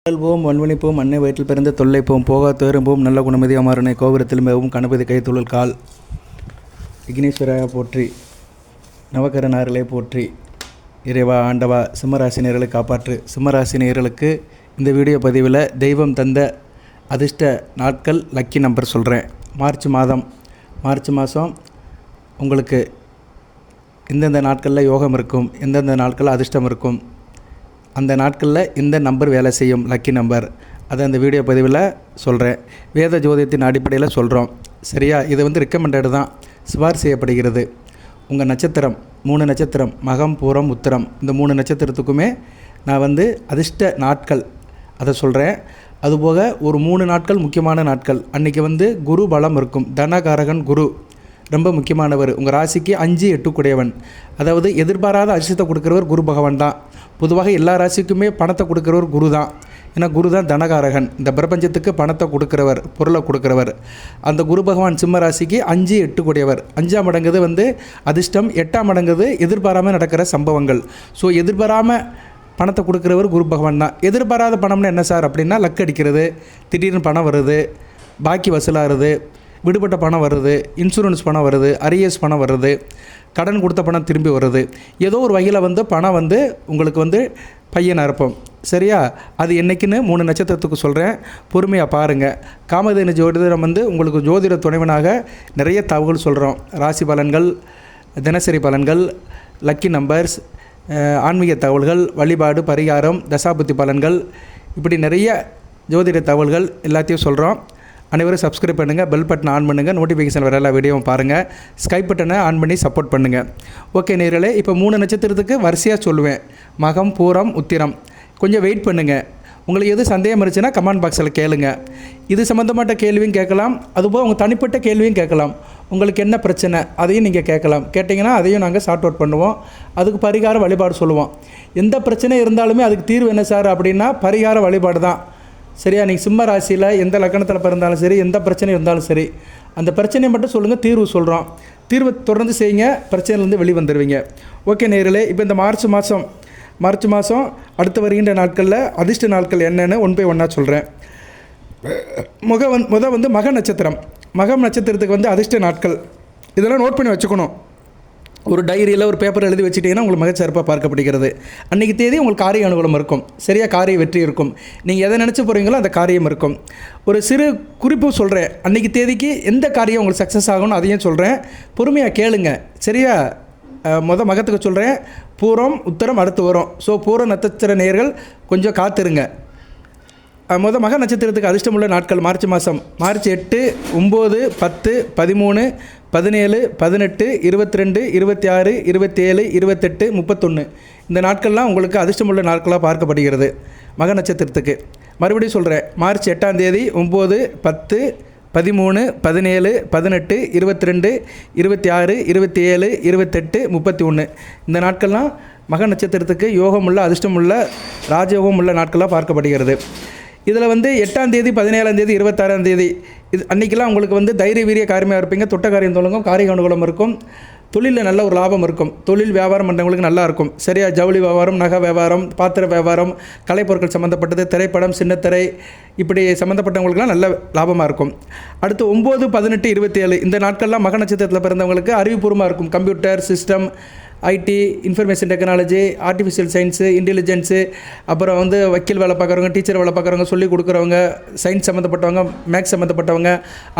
போம் வன்வனிப்போம் அன்னை வயிற்றில் பிறந்த தொல்லைப்போம் போகா துயரம்போம் நல்ல குணமதி அமரனை கோபுரத்தில் மேவும் கணபதி கைத்தொழில் கால் விக்னேஸ்வரா போற்றி நவகரனார்களே போற்றி இறைவா ஆண்டவா சிம்மராசினியர்களை காப்பாற்று. சிம்மராசினியர்களுக்கு இந்த வீடியோ பதிவில் தெய்வம் தந்த அதிர்ஷ்ட நாட்கள் லக்கி நம்பர் சொல்கிறேன். மார்ச் மாதம் உங்களுக்கு எந்தெந்த நாட்களில் யோகம் இருக்கும், எந்தெந்த நாட்களில் அதிர்ஷ்டம் இருக்கும், அந்த நாட்களில் இந்த நம்பர் வேலை செய்யும் லக்கி நம்பர், அதை அந்த வீடியோ பதிவில் சொல்கிறேன். வேத ஜோதியத்தின் அடிப்படையில் சொல்கிறோம். சரியா? இது ரெக்கமெண்டடு தான், சிபார் செய்யப்படுகிறது. உங்கள் நட்சத்திரம் 3 நட்சத்திரம் மகம் பூரம் உத்திரம், இந்த 3 நட்சத்திரத்துக்குமே நான் அதிர்ஷ்ட நாட்கள் அதை சொல்கிறேன். அதுபோக ஒரு 3 நாட்கள் முக்கியமான நாட்கள். அன்றைக்கி குரு பலம் இருக்கும். தனகாரகன் குரு ரொம்ப முக்கியமானவர். உங்கள் ராசிக்கு 5, 8 கூடியவன். அதாவது எதிர்பாராத அதிர்ஷ்டத்தை கொடுக்குறவர் குரு பகவான் தான். பொதுவாக எல்லா ராசிக்குமே பணத்தை கொடுக்குறவர் குரு தான். ஏன்னா குரு தான் தனகாரகன், இந்த பிரபஞ்சத்துக்கு பணத்தை கொடுக்குறவர், பொருளை கொடுக்குறவர். அந்த குரு பகவான் சிம்ம ராசிக்கு 5, 8 கூடியவர். 5ஆம் மடங்குது அதிர்ஷ்டம், 8ஆம் மடங்குது எதிர்பாராமல் நடக்கிற சம்பவங்கள். ஸோ எதிர்பாராமல் பணத்தை கொடுக்குறவர் குரு பகவான் தான். எதிர்பாராத பணம்னு என்ன சார் அப்படின்னா, லக் அடிக்கிறது, திடீர்னு பணம் வருது, பாக்கி வசூலாகிறது, விடுபட்ட பணம் வருது, இன்சூரன்ஸ் பணம் வருது, அரியர்ஸ் பணம் வருது, கடன் கொடுத்த பணம் திரும்பி வருது. ஏதோ ஒரு வகையில் பணம் உங்களுக்கு பையனாக இருப்போம். சரியா? அது என்றைக்குன்னு 3 நட்சத்திரத்துக்கு சொல்கிறேன், பொறுமையாக பாருங்கள். காமதேனு ஜோதிடம் உங்களுக்கு ஜோதிட துணைவனாக நிறைய தகவல் சொல்கிறோம். ராசி பலன்கள், தினசரி பலன்கள், லக்கி நம்பர்ஸ், ஆன்மீக தகவல்கள், வழிபாடு, பரிகாரம், தசாபுத்தி பலன்கள், இப்படி நிறைய ஜோதிட தகவல்கள் எல்லாத்தையும் சொல்கிறோம். அனைவரும் சப்ஸ்கிரைப் பண்ணுங்கள், பெல் பட்டன் ஆன் பண்ணுங்கள், நோட்டிஃபிகேஷன் வர எல்லா வீடியோவும் பாருங்கள், ஸ்கைப் பட்டனை ஆன் பண்ணி சப்போர்ட் பண்ணுங்கள். ஓகே நேயர்களே, இப்போ 3 நட்சத்திரத்துக்கு வரிசையாக சொல்லுவேன். மகம் பூரம் உத்திரம். கொஞ்சம் வெயிட் பண்ணுங்கள். உங்களுக்கு எது சந்தேகம் இருந்துச்சுன்னா கமெண்ட் பாக்ஸில் கேளுங்க. இது சம்மந்தப்பட்ட கேள்வியும் கேட்கலாம், அதுபோல் உங்கள் தனிப்பட்ட கேள்வியும் கேட்கலாம். உங்களுக்கு என்ன பிரச்சனை அதையும் நீங்கள் கேட்கலாம். கேட்டிங்கன்னா அதையும் நாங்கள் சார்ட் அவுட் பண்ணுவோம். அதுக்கு பரிகார வழிபாடு சொல்லுவோம். எந்த பிரச்சனை இருந்தாலுமே அதுக்கு தீர்வு என்ன சார் அப்படின்னா பரிகார வழிபாடு தான். சரியா? நீங்கள் சிம்ம ராசியில் எந்த லக்கணத்தில் பிறந்தாலும் சரி, எந்த பிரச்சனை இருந்தாலும் சரி, அந்த பிரச்சனையை மட்டும் சொல்லுங்கள், தீர்வு சொல்கிறோம். தீர்வை தொடர்ந்து செய்யுங்க, பிரச்சனையிலேருந்து வெளிவந்துடுவீங்க. ஓகே நேயர்களே, இப்போ இந்த மார்ச் மாதம் அடுத்து வருகின்ற நாட்களில் அதிர்ஷ்ட நாட்கள் என்னென்னு 1 by 1 சொல்கிறேன். மக நட்சத்திரம். மகம் நட்சத்திரத்துக்கு அதிர்ஷ்ட நாட்கள் இதெல்லாம் நோட் பண்ணி வச்சுக்கணும். ஒரு டைரியில் ஒரு பேப்பர் எழுதி வச்சுட்டிங்கன்னா உங்களுக்கு மிகச்சிறப்பாக பார்க்கப்படுகிறது. அன்றைக்கி தேதி உங்களுக்கு காரிய அனுகூலம் இருக்கும். சரியாக? காரிய வெற்றி இருக்கும். நீங்கள் எதை நினச்சி போகிறீங்களோ அந்த காரியம் இருக்கும். ஒரு சிறு குறிப்பு சொல்கிறேன். அன்றைக்கி தேதிக்கு எந்த காரியம் உங்களுக்கு சக்ஸஸ் ஆகணும் அதையும் சொல்கிறேன், பொறுமையாக கேளுங்க. சரியா? மகத்துக்கு சொல்கிறேன். பூரம் உத்தரம் அடுத்து வரும். ஸோ பூர நட்சத்திர நேயர்கள் கொஞ்சம் காத்திருங்க. மக நட்சத்திரத்துக்கு அதிர்ஷ்டமுள்ள நாட்கள் மார்ச் 8, 9, 10, 13, 17, 18, 22, 26, 27, 28, 31 இந்த நாட்கள்லாம் உங்களுக்கு அதிர்ஷ்டமுள்ள நாட்களாக பார்க்கப்படுகிறது மக நட்சத்திரத்துக்கு. மறுபடியும் சொல்கிறேன். மார்ச் 8ஆம் தேதி 9, 10, 13, 17, 18, 22, 26, 27, 28, 31 இந்த நாட்கள்லாம் மக நட்சத்திரத்துக்கு யோகமுள்ள, அதிர்ஷ்டமுள்ள, ராஜயோகம் உள்ள நாட்களாக பார்க்கப்படுகிறது. இதில் 8ஆம் தேதி, 17ஆம் தேதி, 26ஆம் தேதி இது அன்றைக்கெல்லாம் உங்களுக்கு தைரிய வீரிய காரியமாக இருப்பீங்க. தொட்ட காரியம் தொடங்கும், காரிய அனுகூலம் இருக்கும், தொழிலில் நல்ல ஒரு லாபம் இருக்கும். தொழில் வியாபாரம் பண்ணுறவங்களுக்கு நல்லா இருக்கும். சரியா? ஜவுளி வியாபாரம், நகை வியாபாரம், பாத்திர வியாபாரம், கலைப்பொருட்கள் சம்மந்தப்பட்டது, திரைப்படம், சின்னத்திரை, இப்படி சம்மந்தப்பட்டவங்களுக்குலாம் நல்ல லாபமாக இருக்கும். அடுத்து 9, 18, 27 இந்த நாட்கள்லாம் மக நட்சத்திரத்தில் பிறந்தவங்களுக்கு அறிவுபூர்வமாக இருக்கும். Computer system, IT, information technology, artificial science, intelligence, அப்புறம் வக்கீல் வேலை பார்க்குறவங்க, டீச்சர் வேலை பார்க்குறவங்க, சொல்லிக் கொடுக்குறவங்க, சயின்ஸ் சம்மந்தப்பட்டவங்க, மேக்ஸ் சம்மந்தப்பட்டவங்க,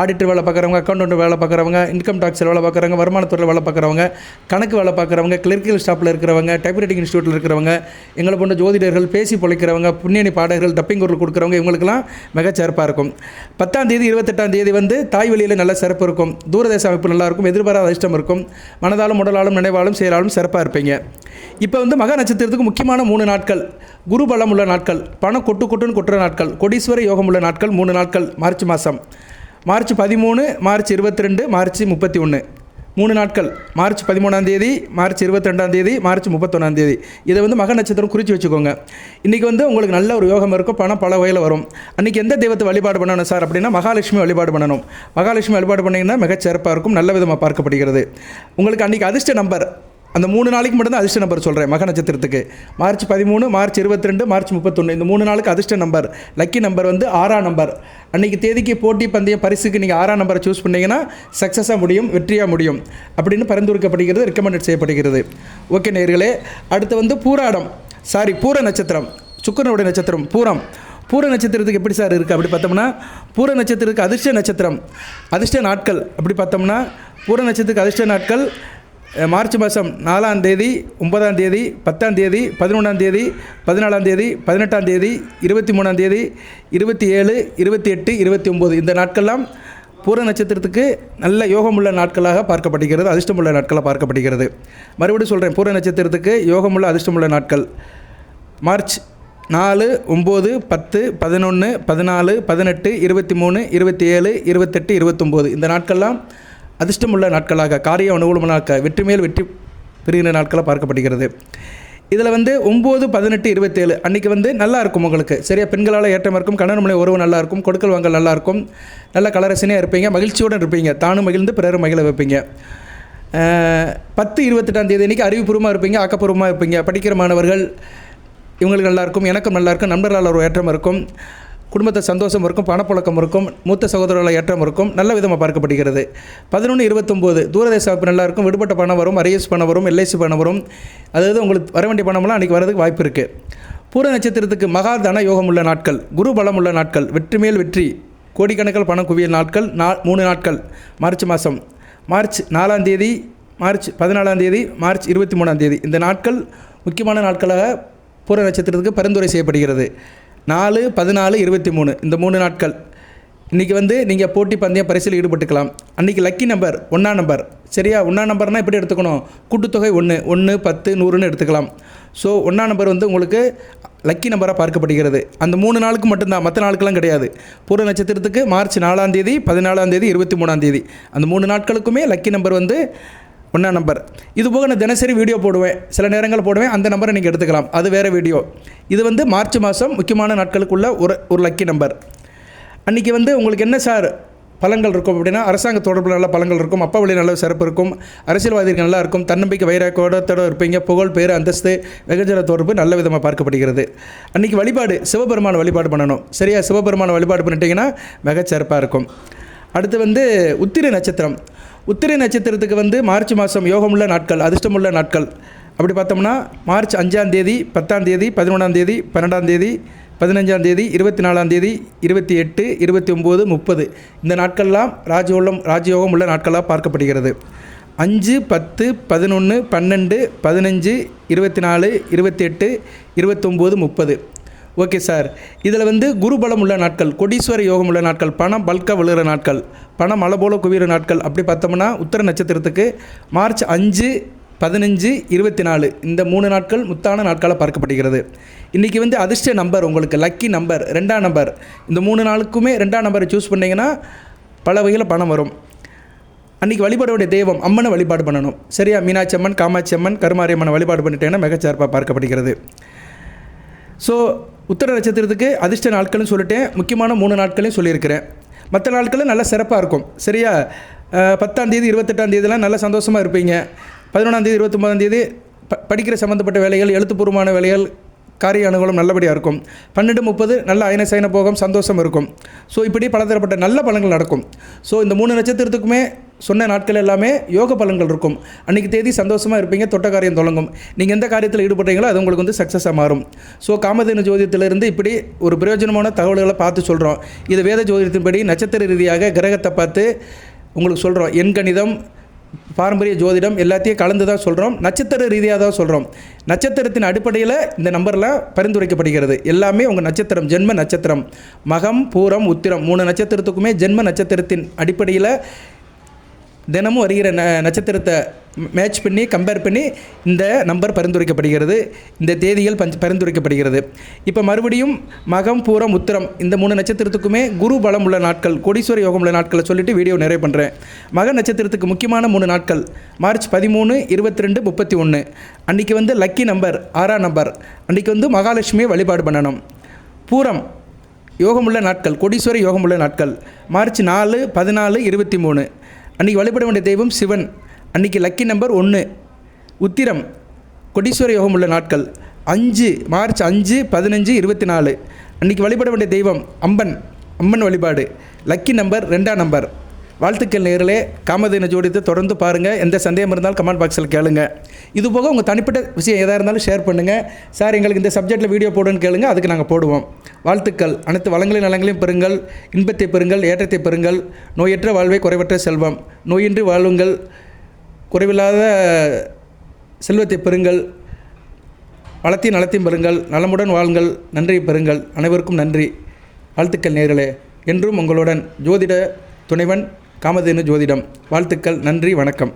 ஆடிட்டர் வேலை பார்க்குறவங்க, அக்கௌண்டன்ட் வேலை பார்க்குறவங்க, இன்கம் டாக்ஸில் வேலை பார்க்குறவங்க, வருமானத்துறையில் வேலை பார்க்குறவங்க, கணக்கு வேலை பார்க்குறவங்க, கிளர்க்கியல் ஸ்டாஃபில் இருக்கிறவங்க, டைப்ரைட்டிங் இன்ஸ்டியூட்டில் இருக்கிறவங்க, எங்களை போன்ற ஜோதிடர்கள், பேசி பொழைக்கிறவங்க, புண்ணியனி பாடகர்கள், டப்பிங் குரல் கொடுக்குறவங்க, இவங்களுக்கெல்லாம் மிகச்சிறப்பாக இருக்கும். 10ஆம் தேதி 28ஆம் தேதி தாய் வழியில் நல்ல சிறப்பு இருக்கும். தூரதேச அமைப்பு நல்லாயிருக்கும். எதிர்பாராத அதிர்ஷ்டம் இருக்கும். மனதாலும் உடலாலும் நினைவாலும் செயலாலும் சிறப்பாக இருப்பீங்க. இப்போ மக நட்சத்திரத்துக்கு முக்கியமான 3 நாட்கள், குரு பலம் உள்ள நாட்கள், பணம் கொட்டுன்னு கொட்டுற நாட்கள், கொடீஸ்வர யோகம் உள்ள நாட்கள் 3 நாட்கள் மார்ச் மாதம். மார்ச் 13, மார்ச் 22, மார்ச் 31 3 நாட்கள். மார்ச் 13ஆம் தேதி, மார்ச் 22ஆம் தேதி, மார்ச் 31ஆம் தேதி இதை மக நட்சத்திரம் குறித்து வச்சுக்கோங்க. இன்றைக்கி உங்களுக்கு நல்ல ஒரு யோகம் இருக்கும். பணம் பல வகையில் வரும். அன்றைக்கி எந்த தெய்வத்தை வழிபாடு பண்ணணும் சார் அப்படின்னா மகாலட்சுமி வழிபாடு பண்ணணும். மகாலட்சுமி வழிபாடு பண்ணிங்கன்னா மிகச்சிறப்பாக இருக்கும், நல்ல விதமாக பார்க்கப்படுகிறது. உங்களுக்கு அன்றைக்கி அதிர்ஷ்ட நம்பர் அந்த 3 நாளைக்கு மட்டும்தான் அதிர்ஷ்ட நம்பர் சொல்கிறேன். மக நட்சத்திரத்துக்கு மார்ச் 13, மார்ச் 22, மார்ச் 31 இந்த 3 நாளுக்கு அதிர்ஷ்ட நம்பர் லக்கி நம்பர் வந்து 6ஆம் நம்பர். அன்றைக்கி தேதிக்கு போட்டி பந்தயம் பரிசுக்கு நீங்கள் 6ஆம் நம்பரை சூஸ் பண்ணிங்கன்னா சக்ஸஸாக முடியும், வெற்றியாக முடியும் அப்படின்னு பரிந்துரைக்கப்படுகிறது, ரெக்கமெண்டட் செய்யப்படுகிறது. ஓகே நேயர்களே, அடுத்து வந்து பூர நட்சத்திரம், சுக்கிரனுடைய நட்சத்திரம் பூர நட்சத்திரத்துக்கு எப்படி சார் இருக்குது அப்படி பார்த்தோம்னா, பூர நட்சத்திரத்துக்கு அதிர்ஷ்ட நட்சத்திரம், அதிர்ஷ்ட நாட்கள் அப்படி பார்த்தோம்னா, பூர நட்சத்திரத்துக்கு அதிர்ஷ்ட நாட்கள் மார்ச் மாதம் 4ஆம் தேதி, 9ஆம் தேதி, 10ஆம் தேதி, 11ஆம் தேதி, 14ஆம் தேதி, 18ஆம் தேதி, 23ஆம் தேதி, 27, 28, 29 இந்த நாட்கள்லாம் பூர நட்சத்திரத்துக்கு நல்ல யோகமுள்ள நாட்களாக பார்க்கப்படுகிறது, அதிர்ஷ்டமுள்ள நாட்களாக பார்க்கப்படுகிறது. மறுபடியும் சொல்கிறேன், பூர நட்சத்திரத்துக்கு யோகமுள்ள அதிர்ஷ்டமுள்ள நாட்கள் மார்ச் 4, 9, 10, 11, 14, 18, 23, 27, 28, 29 இந்த நாட்கள்லாம் அதிர்ஷ்டமுள்ள நாட்களாக, காரிய அனுகூலமான நாட்கள், வெற்றி மேல் வெற்றி பெறுகிற நாட்களாக பார்க்கப்படுகிறது. இதில் வந்து 9, 18, 27 அன்றைக்கி வந்து நல்லா இருக்கும் உங்களுக்கு, சரியா பெண்களால் ஏற்றமாக இருக்கும், கணவன் மனை உறவு நல்லாயிருக்கும், கொடுக்கல் வாங்கல் நல்லாயிருக்கும், நல்ல கலரசனையாக இருப்பீங்க, மகிழ்ச்சியோடு இருப்பீங்க, தானும் மகிழ்ந்து பிறரும் மகிழ வைப்பீங்க. 10, 28ஆம் தேதி அன்றைக்கி அறிவுபூர்வமாக இருப்பீங்க, ஆக்கப்பூர்வமாக இருப்பீங்க, படிக்கிற மாணவர்கள் இவங்களுக்கு நல்லாயிருக்கும், எனக்கும் நல்லாயிருக்கும், நண்பர்களால் ஒரு ஏற்றம் இருக்கும், குடும்பத்தை சந்தோஷம் இருக்கும், பணப்புழக்கம் இருக்கும், மூத்த சகோதரர்களால் ஏற்றம் இருக்கும், நல்ல விதமாக பார்க்கப்படுகிறது. 11, 29 தூரதேச வாய்ப்பு நல்லாயிருக்கும், விடுபட்ட பணம் வரும், அரியஸ் பணம் வரும், எல்ஐசி பணம் வரும், அதாவது உங்களுக்கு வர வேண்டிய பணமெல்லாம் அன்றைக்கி வரதுக்கு வாய்ப்பு இருக்குது. பூர நட்சத்திரத்துக்கு மகாதன யோகம் உள்ள நாட்கள், குரு பலம் உள்ள நாட்கள், வெற்றி மேல் வெற்றி, கோடிக்கணக்கில் பணம் குவியல் நாட்கள் 3 நாட்கள் மார்ச் மாதம், மார்ச் 4ஆம் தேதி, மார்ச் 14ஆம் தேதி, மார்ச் 23ஆம் தேதி இந்த நாட்கள் முக்கியமான நாட்களாக பூர நட்சத்திரத்துக்கு பரிந்துரை செய்யப்படுகிறது. 4, 14, 23 இந்த 3 நாட்கள் இன்றைக்கி வந்து நீங்கள் போட்டி பந்தயம் பரிசில் ஈடுபட்டுக்கலாம். அன்றைக்கி லக்கி நம்பர் 1ஆம் நம்பர், சரியா 1ஆம் நம்பர்னால் எப்படி எடுத்துக்கணும், கூட்டுத்தொகை 1, 1, 10, 100ன்னு எடுத்துக்கலாம். ஸோ 1ஆம் நம்பர் வந்து உங்களுக்கு லக்கி நம்பராக பார்க்கப்படுகிறது. அந்த 3 நாளுக்கு மட்டும்தான், மற்ற நாளுக்கெல்லாம் கிடையாது. பூர நட்சத்திரத்துக்கு மார்ச் 4ஆம் தேதி, 14ஆம் தேதி, 23ஆம் தேதி அந்த 3 நாட்களுக்குமே லக்கி நம்பர் வந்து 1ஆம் நம்பர். இது போக நான் தினசரி வீடியோ போடுவேன், சில நேரங்கள் போடுவேன், அந்த நம்பரை நீங்கள் எடுத்துக்கலாம், அது வேறு வீடியோ. இது வந்து மார்ச் மாதம் முக்கியமான நாட்களுக்குள்ள ஒரு லக்கி நம்பர். அன்றைக்கி வந்து உங்களுக்கு என்ன சார் பலன்கள் இருக்கும் அப்படின்னா, அரசாங்க தொடர்பில் நல்ல பலன்கள் இருக்கும், அப்பா வழி நல்ல சிறப்பு இருக்கும், அரசியல்வாதிகள் நல்லா இருக்கும், தன்னம்பிக்கை வைராக்கியோட இருப்பீங்க, புகழ் பேர் அந்தஸ்து வெகுஜன தொடர்பு நல்ல விதமாக பார்க்கப்படுகிறது. அன்றைக்கி வழிபாடு சிவபெருமான வழிபாடு பண்ணணும், சரியா சிவபெருமான வழிபாடு பண்ணிட்டீங்கன்னா மிகச்சிறப்பாக இருக்கும். அடுத்து வந்து உத்திரை நட்சத்திரத்துக்கு வந்து மார்ச் மாதம் யோகமுள்ள நாட்கள், அதிர்ஷ்டமுள்ள நாட்கள் அப்படி பார்த்தோம்னா, மார்ச் 5ஆம் தேதி, 10ஆம் தேதி, 11ஆம் தேதி, 12ஆம் தேதி, 15ஆம் தேதி, 24ஆம் தேதி, 28, 29, 30 இந்த நாட்கள்லாம் ராஜயோகம் உள்ள நாட்களாக பார்க்கப்படுகிறது. 5, 10, 11, 12, 15, 24, 28, 29, 30 ஓகே சார். இதில் வந்து குருபலம் உள்ள நாட்கள், கொடீஸ்வர யோகம் உள்ள நாட்கள், பணம் பல்காக விழுகிற நாட்கள், பணம் மலை போல குவிகிற நாட்கள் அப்படி பார்த்தோம்னா, உத்திர நட்சத்திரத்துக்கு மார்ச் 5, 15, 24 இந்த 3 நாட்கள் முத்தான நாட்களாக பார்க்கப்படுகிறது. இன்றைக்கி வந்து அதிர்ஷ்ட நம்பர் உங்களுக்கு லக்கி நம்பர் 2ஆம் நம்பர். இந்த 3 நாளுக்குமே 2ஆம் நம்பரை சூஸ் பண்ணிங்கன்னா பல வகையில் பணம் வரும். அன்றைக்கி வழிபாடுடைய தெய்வம் அம்மனை வழிபாடு பண்ணணும், சரியா மீனாட்சி அம்மன், காமாட்சி அம்மன், கருமாரியம்மனை வழிபாடு பண்ணிட்டேன்னா மிகச்சிறப்பாக பார்க்கப்படுகிறது. ஸோ உத்திர நட்சத்திரத்துக்கு அதிர்ஷ்ட நாட்கள்னு சொல்லிட்டேன், முக்கியமான 3 நாட்களையும் சொல்லியிருக்கிறேன். மற்ற நாட்களும் நல்ல சிறப்பாக இருக்கும், சரியா 10ஆம் தேதி, 28ஆம் தேதியெலாம் நல்ல சந்தோஷமாக இருப்பீங்க. 11ஆம் தேதி, 29ஆம் தேதி படிக்கிற சம்மந்தப்பட்ட வேலைகள், எழுத்துப்பூர்வமான வேலைகள், காரிய அனுகூலம் நல்லபடியாக இருக்கும். 12, 30 நல்ல அயன சயன போகம், சந்தோஷம் இருக்கும். ஸோ இப்படி பலதரப்பட்ட நல்ல பலன்கள் நடக்கும். ஸோ இந்த 3 நட்சத்திரத்துக்குமே சொன்ன நாட்கள் எல்லாமே யோக பலன்கள் இருக்கும். அன்றைக்கி தேதி சந்தோஷமாக இருப்பீங்க, தொட்ட காரியம் தொடங்கும். நீங்கள் எந்த காரியத்தில் ஈடுபடுறீங்களோ அது உங்களுக்கு வந்து சக்ஸஸாக மாறும். ஸோ காமதேனு ஜோதிடத்திலிருந்து இப்படி ஒரு பிரயோஜனமான தகவல்களை பார்த்து சொல்கிறோம். இது வேத ஜோதிடத்தின்படி நட்சத்திர ரீதியாக கிரகத்தை பார்த்து உங்களுக்கு சொல்கிறோம். எண்கணிதம், பாரம்பரிய ஜோதிடம் எல்லாத்தையும் கலந்து தான் சொல்கிறோம், நட்சத்திர ரீதியாக தான் சொல்கிறோம். நட்சத்திரத்தின் அடிப்படையில் இந்த நம்பரில் பரிந்துரைக்கப்படுகிறது. எல்லாமே உங்கள் நட்சத்திரம், ஜென்ம நட்சத்திரம், மகம், பூரம், உத்திரம் 3 நட்சத்திரத்துக்குமே ஜென்ம நட்சத்திரத்தின் அடிப்படையில் தினமும் வருகிற நட்சத்திரத்தை மேட்ச் பண்ணி கம்பேர் பண்ணி இந்த நம்பர் பரிந்துரைக்கப்படுகிறது, இந்த தேதிகள் பரிந்துரைக்கப்படுகிறது. இப்போ மறுபடியும் மகம், பூரம், உத்திரம் இந்த 3 நட்சத்திரத்துக்குமே குரு பலம் உள்ள நாட்கள், கோடீஸ்வர யோகம் உள்ள நாட்களை சொல்லிவிட்டு வீடியோ நிறைவு பண்ணுறேன். மக நட்சத்திரத்துக்கு முக்கியமான 3 நாட்கள் மார்ச் 13, 22, 31 அன்றைக்கி வந்து லக்கி நம்பர் 6ஆம் நம்பர். அன்றைக்கி வந்து மகாலட்சுமியை வழிபாடு பண்ணணும். பூரம் யோகமுள்ள நாட்கள், கோடீஸ்வர யோகமுள்ள நாட்கள் மார்ச் 4, 14, 23 அன்றைக்கி வழிபட வேண்டிய தெய்வம் சிவன். அன்றைக்கி லக்கி நம்பர் 1. உத்திரம் கொடீஸ்வர யோகம் உள்ள நாட்கள் 5 மார்ச் 5, 15, 24. அன்றைக்கி வழிபட வேண்டிய தெய்வம் அம்மன் வழிபாடு. லக்கி நம்பர் 2ஆம் நம்பர். வாழ்த்துக்கள் நேயர்களே. காமதேனு ஜோதிடத்தை தொடர்ந்து பாருங்கள். எந்த சந்தேகம் இருந்தாலும் கமெண்ட் பாக்ஸில் கேளுங்க. இதுபோக உங்கள் தனிப்பட்ட விஷயம் எதாக இருந்தாலும் ஷேர் பண்ணுங்கள். சார் எங்களுக்கு இந்த சப்ஜெக்ட்டில் வீடியோ போடுன்னு கேளுங்க, அதுக்கு நாங்கள் போடுவோம். வாழ்த்துக்கள். அனைத்து வளங்களையும் நலங்களையும் பெறுங்கள், இன்பத்தை பெறுங்கள், ஏற்றத்தை பெறுங்கள். நோயற்ற வாழ்வை குறைவற்ற செல்வம். நோயின்றி வாழுங்கள், குறைவில்லாத செல்வத்தை பெறுங்கள், வளத்தையும் நலத்தையும் பெறுங்கள், நலமுடன் வாழுங்கள், நன்றியை பெறுங்கள். அனைவருக்கும் நன்றி. வாழ்த்துக்கள் நேயர்களே. என்றும் உங்களுடன் ஜோதிட துணைவன் காமதேனு ஜோதிடம். வாழ்த்துக்கள். நன்றி. வணக்கம்.